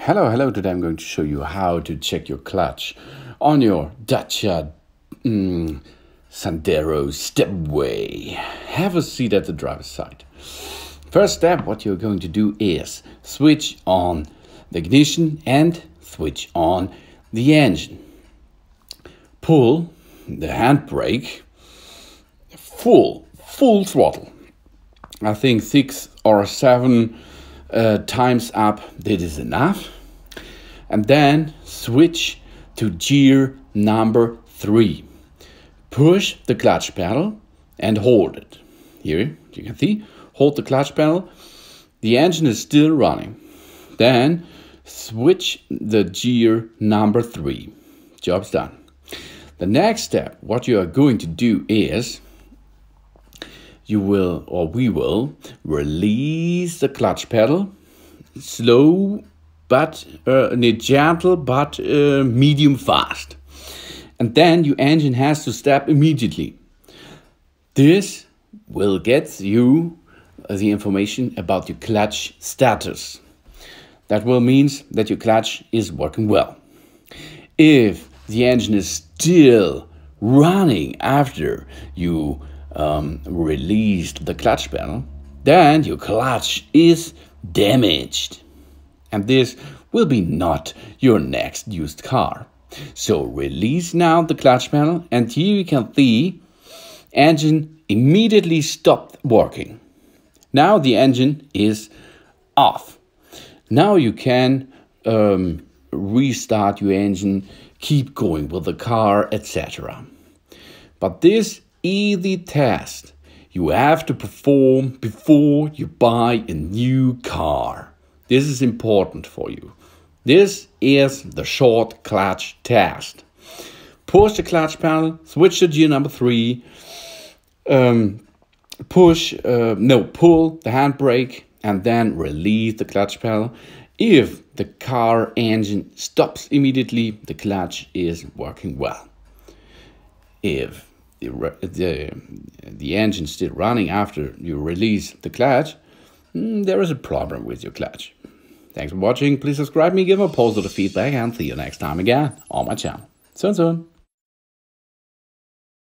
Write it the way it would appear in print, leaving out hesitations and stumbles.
Hello, today I'm going to show you how to check your clutch on your Dacia Sandero Stepway. Have a seat at the driver's side. First step, what you're going to do is switch on the ignition and switch on the engine. Pull the handbrake full throttle. I think 6 or 7 times up, that is enough. And then switch to gear number 3. Push the clutch pedal and hold it. Here you can see, hold the clutch pedal. The engine is still running. Then switch the gear number 3. Job's done. The next step, what you are going to do is we will release the clutch pedal, slow but gentle but medium fast. And then your engine has to stop immediately. This will get you the information about your clutch status. That will mean that your clutch is working well. If the engine is still running after you released the clutch pedal, then your clutch is damaged. And this will be not your next used car. So release now the clutch pedal, and here you can see engine immediately stopped working. Now the engine is off. Now you can restart your engine, keep going with the car, etc. But this easy test you have to perform before you buy a new car. This is important for you. This is the short clutch test. Push the clutch pedal, switch to gear number 3, pull the handbrake, and then release the clutch pedal. If the car engine stops immediately, the clutch is working well. If the engine is still running after you release the clutch, there is a problem with your clutch. Thanks for watching. Please subscribe me, give a positive feedback, and see you next time again on my channel. Soon.